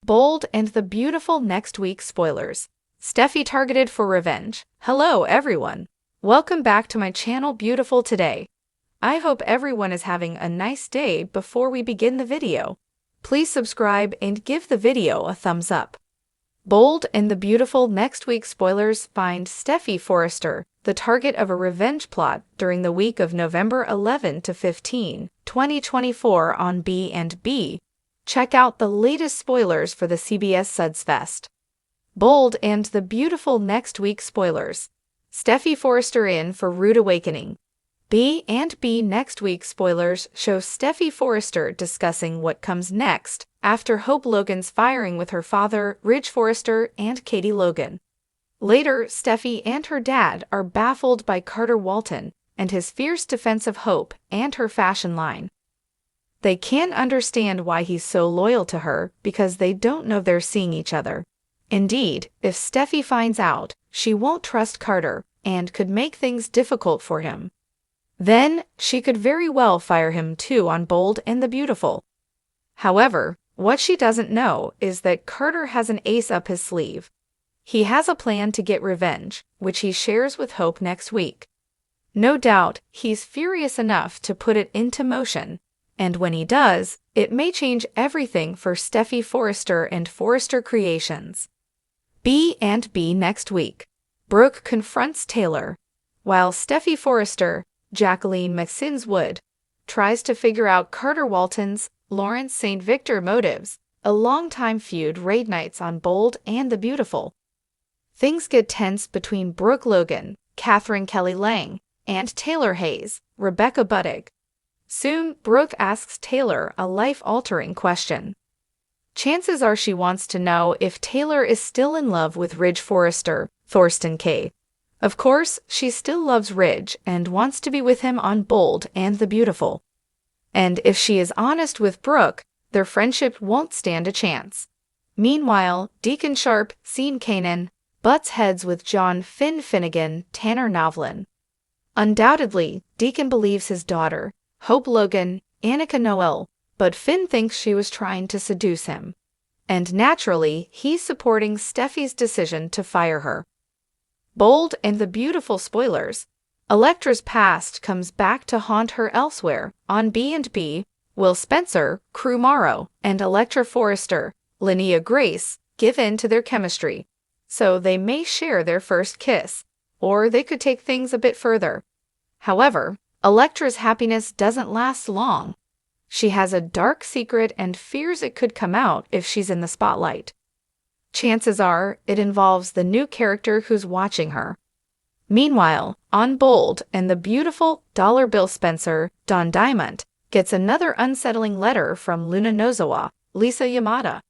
Bold and the Beautiful next week spoilers. Steffy targeted for revenge. Hello everyone. Welcome back to my channel Beautiful today. I hope everyone is having a nice day. Before we begin the video, please subscribe and give the video a thumbs up. Bold and the Beautiful next week spoilers find Steffy Forrester the target of a revenge plot during the week of November 11 to 15, 2024 on B&B. Check out the latest spoilers for the CBS Suds Fest. Bold and the Beautiful next week spoilers. Steffy Forrester in for rude awakening. B&B next week spoilers show Steffy Forrester discussing what comes next after Hope Logan's firing with her father, Ridge Forrester, and Katie Logan. Later, Steffy and her dad are baffled by Carter Walton and his fierce defense of Hope and her fashion line. They can't understand why he's so loyal to her because they don't know they're seeing each other. Indeed, if Steffy finds out, she won't trust Carter and could make things difficult for him. Then, she could very well fire him too on Bold and the Beautiful. However, what she doesn't know is that Carter has an ace up his sleeve. He has a plan to get revenge, which he shares with Hope next week. No doubt, he's furious enough to put it into motion, and when he does, it may change everything for Steffy Forrester and Forrester Creations. B&B next week. Brooke confronts Taylor, while Steffy Forrester, Jacqueline McSinswood, tries to figure out Carter Walton's Lawrence St. Victor motives. A longtime feud reignites on Bold and the Beautiful. Things get tense between Brooke Logan, Catherine Kelly Lang, and Taylor Hayes, Rebecca Budig. Soon, Brooke asks Taylor a life-altering question. Chances are she wants to know if Taylor is still in love with Ridge Forrester, Thorsten K. Of course, she still loves Ridge and wants to be with him on Bold and the Beautiful. And if she is honest with Brooke, their friendship won't stand a chance. Meanwhile, Deacon Sharp, Sean Kanan, butts heads with John Finnegan, Tanner Novlin. Undoubtedly, Deacon believes his daughter, Hope Logan, Annika Noel, but Finn thinks she was trying to seduce him. And naturally, he's supporting Steffy's decision to fire her. Bold and the Beautiful spoilers. Elektra's past comes back to haunt her elsewhere. On B&B, Will Spencer, Crew Morrow, and Elektra Forrester, Linnea Grace, give in to their chemistry. So they may share their first kiss, or they could take things a bit further. However, Elektra's happiness doesn't last long. She has a dark secret and fears it could come out if she's in the spotlight. Chances are it involves the new character who's watching her. Meanwhile, on Bold and the Beautiful, Dollar Bill Spencer, Don Diamond, gets another unsettling letter from Luna Nozawa, Lisa Yamada.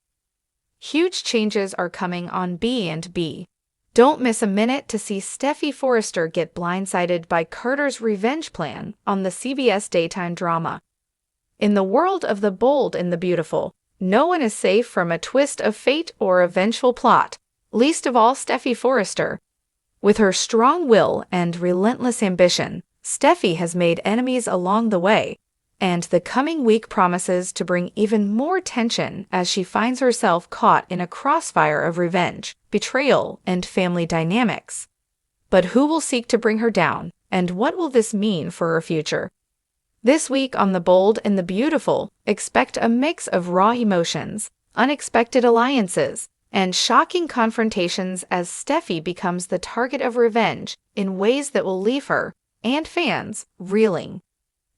Huge changes are coming on B&B. Don't miss a minute to see Steffy Forrester get blindsided by Carter's revenge plan on the CBS daytime drama. In the world of the Bold and the Beautiful, no one is safe from a twist of fate or a vengeful plot, least of all Steffy Forrester. With her strong will and relentless ambition, Steffy has made enemies along the way, and the coming week promises to bring even more tension as she finds herself caught in a crossfire of revenge, betrayal, and family dynamics. But who will seek to bring her down, and what will this mean for her future? This week on The Bold and the Beautiful, expect a mix of raw emotions, unexpected alliances, and shocking confrontations as Steffy becomes the target of revenge in ways that will leave her, and fans, reeling.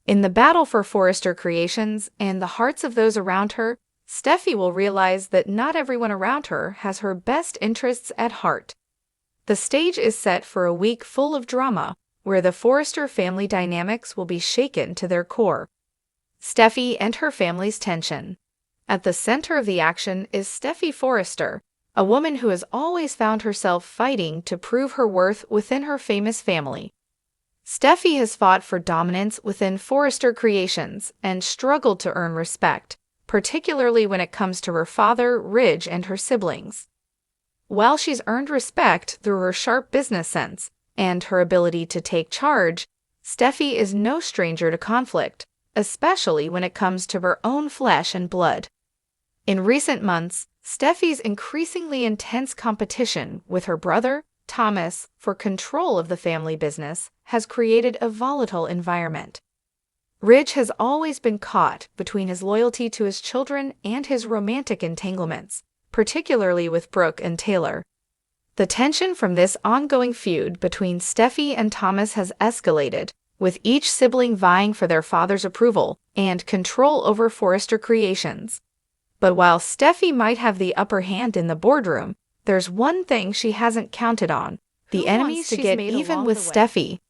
In the battle for Forrester Creations and the hearts of those around her, Steffy will realize that not everyone around her has her best interests at heart. The stage is set for a week full of drama, where the Forrester family dynamics will be shaken to their core. Steffy and her family's tension. At the center of the action is Steffy Forrester, a woman who has always found herself fighting to prove her worth within her famous family. Steffy has fought for dominance within Forrester Creations and struggled to earn respect, particularly when it comes to her father, Ridge, and her siblings. While she's earned respect through her sharp business sense and her ability to take charge, Steffy is no stranger to conflict, especially when it comes to her own flesh and blood. In recent months, Steffi's increasingly intense competition with her brother, Thomas, for control of the family business has created a volatile environment. Ridge has always been caught between his loyalty to his children and his romantic entanglements, particularly with Brooke and Taylor. The tension from this ongoing feud between Steffy and Thomas has escalated, with each sibling vying for their father's approval and control over Forrester Creations. But while Steffy might have the upper hand in the boardroom, there's one thing she hasn't counted on: the enemies to get even with Steffy.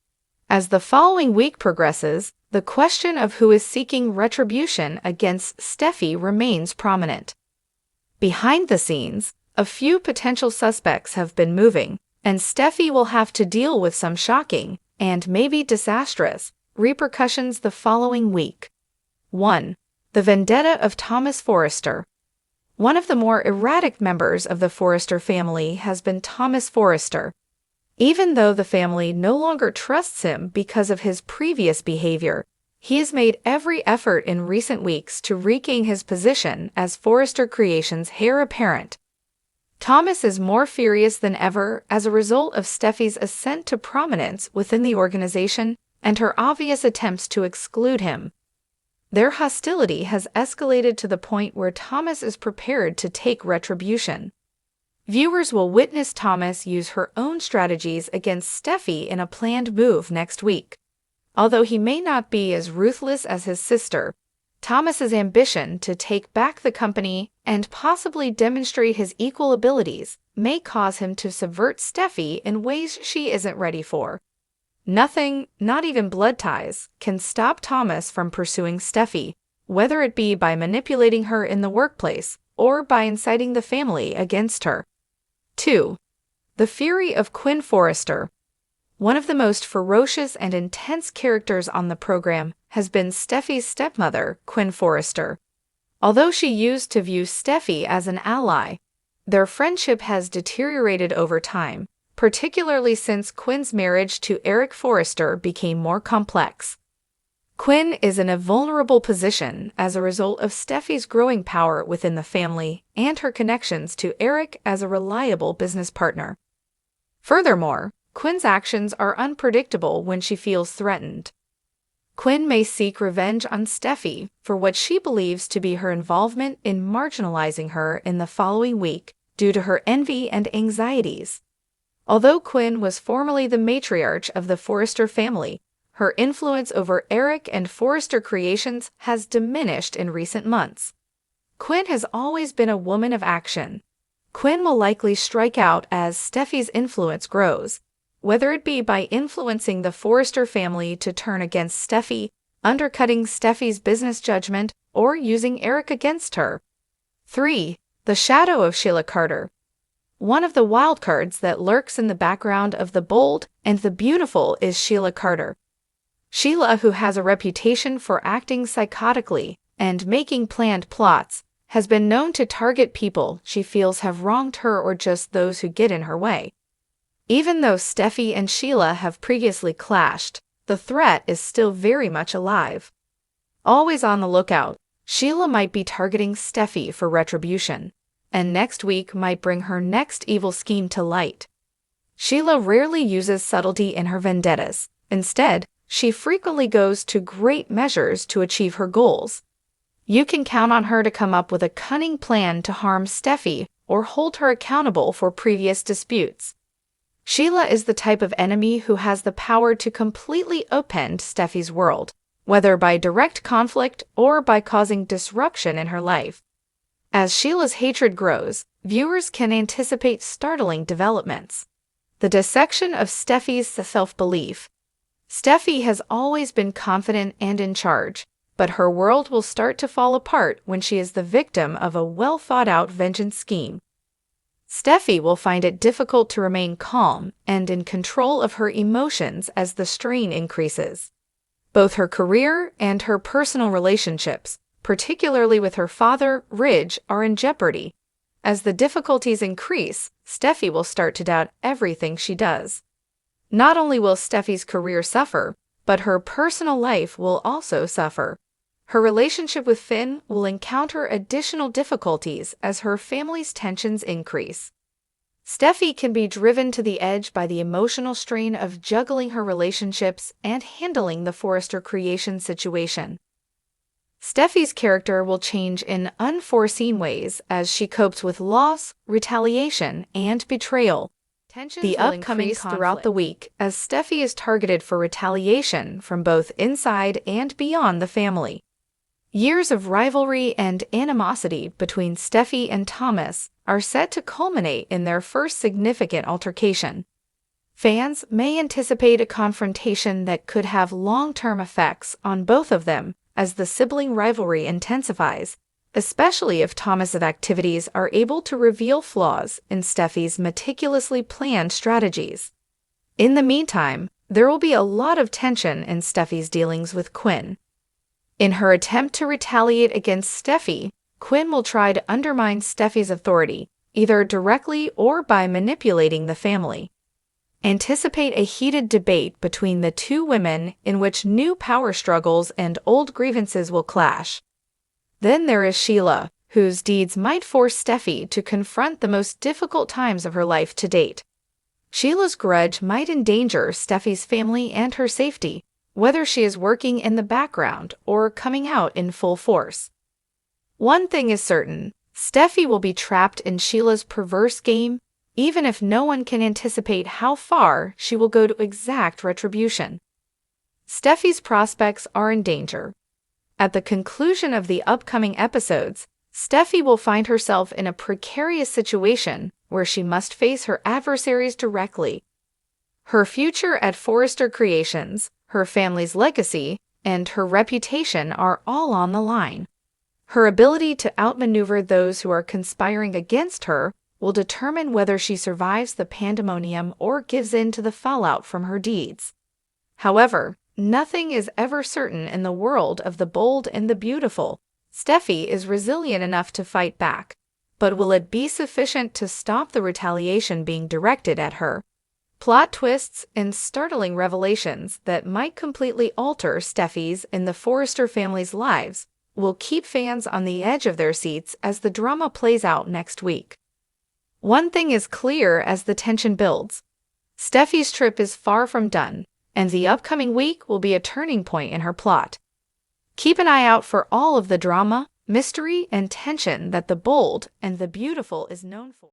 As the following week progresses, the question of who is seeking retribution against Steffy remains prominent. Behind the scenes, a few potential suspects have been moving, and Steffy will have to deal with some shocking, and maybe disastrous, repercussions the following week. 1. The vendetta of Thomas Forrester. One of the more erratic members of the Forrester family has been Thomas Forrester. Even though the family no longer trusts him because of his previous behavior, he has made every effort in recent weeks to regain his position as Forrester Creations' heir apparent. Thomas is more furious than ever as a result of Steffi's ascent to prominence within the organization and her obvious attempts to exclude him. Their hostility has escalated to the point where Thomas is prepared to take retribution. Viewers will witness Thomas use her own strategies against Steffy in a planned move next week. Although he may not be as ruthless as his sister, Thomas's ambition to take back the company and possibly demonstrate his equal abilities may cause him to subvert Steffy in ways she isn't ready for. Nothing, not even blood ties, can stop Thomas from pursuing Steffy, whether it be by manipulating her in the workplace or by inciting the family against her. 2. The fury of Quinn Forrester. One of the most ferocious and intense characters on the program has been Steffy's stepmother, Quinn Forrester. Although she used to view Steffy as an ally, their friendship has deteriorated over time, particularly since Quinn's marriage to Eric Forrester became more complex. Quinn is in a vulnerable position as a result of Steffi's growing power within the family and her connections to Eric as a reliable business partner. Furthermore, Quinn's actions are unpredictable when she feels threatened. Quinn may seek revenge on Steffy for what she believes to be her involvement in marginalizing her in the following week due to her envy and anxieties. Although Quinn was formerly the matriarch of the Forrester family, her influence over Eric and Forrester Creations has diminished in recent months. Quinn has always been a woman of action. Quinn will likely strike out as Steffy's influence grows, whether it be by influencing the Forrester family to turn against Steffy, undercutting Steffy's business judgment, or using Eric against her. 3. The shadow of Sheila Carter. One of the wildcards that lurks in the background of the bold and the beautiful is Sheila Carter. Sheila, who has a reputation for acting psychotically and making planned plots, has been known to target people she feels have wronged her or just those who get in her way. Even though Steffy and Sheila have previously clashed, the threat is still very much alive. Always on the lookout, Sheila might be targeting Steffy for retribution, and next week might bring her next evil scheme to light. Sheila rarely uses subtlety in her vendettas. Instead, she frequently goes to great measures to achieve her goals. You can count on her to come up with a cunning plan to harm Steffy or hold her accountable for previous disputes. Sheila is the type of enemy who has the power to completely upend Steffy's world, whether by direct conflict or by causing disruption in her life. As Sheila's hatred grows, viewers can anticipate startling developments. The dissection of Steffy's self-belief. Steffy has always been confident and in charge, but her world will start to fall apart when she is the victim of a well-thought-out vengeance scheme. Steffy will find it difficult to remain calm and in control of her emotions as the strain increases. Both her career and her personal relationships, particularly with her father, Ridge, are in jeopardy. As the difficulties increase, Steffy will start to doubt everything she does. Not only will Steffy's career suffer, but her personal life will also suffer. Her relationship with Finn will encounter additional difficulties as her family's tensions increase. Steffy can be driven to the edge by the emotional strain of juggling her relationships and handling the Forrester creation situation. Steffy's character will change in unforeseen ways as she copes with loss, retaliation, and betrayal. Tensions will upcoming throughout the week as Steffy is targeted for retaliation from both inside and beyond the family. Years of rivalry and animosity between Steffy and Thomas are set to culminate in their first significant altercation. Fans may anticipate a confrontation that could have long-term effects on both of them as the sibling rivalry intensifies, especially if Thomas's activities are able to reveal flaws in Steffy's meticulously planned strategies. In the meantime, there will be a lot of tension in Steffy's dealings with Quinn. In her attempt to retaliate against Steffy, Quinn will try to undermine Steffy's authority, either directly or by manipulating the family. Anticipate a heated debate between the two women in which new power struggles and old grievances will clash. Then there is Sheila, whose deeds might force Steffy to confront the most difficult times of her life to date. Sheila's grudge might endanger Steffy's family and her safety, whether she is working in the background or coming out in full force. One thing is certain, Steffy will be trapped in Sheila's perverse game, even if no one can anticipate how far she will go to exact retribution. Steffy's prospects are in danger. At the conclusion of the upcoming episodes, Steffy will find herself in a precarious situation where she must face her adversaries directly. Her future at Forrester Creations, her family's legacy, and her reputation are all on the line. Her ability to outmaneuver those who are conspiring against her will determine whether she survives the pandemonium or gives in to the fallout from her deeds. However, nothing is ever certain in the world of the bold and the beautiful. Steffy is resilient enough to fight back, but will it be sufficient to stop the retaliation being directed at her? Plot twists and startling revelations that might completely alter Steffy's and the Forrester family's lives will keep fans on the edge of their seats as the drama plays out next week. One thing is clear as the tension builds. Steffy's trip is far from done, and the upcoming week will be a turning point in her plot. Keep an eye out for all of the drama, mystery, and tension that the bold and the beautiful is known for.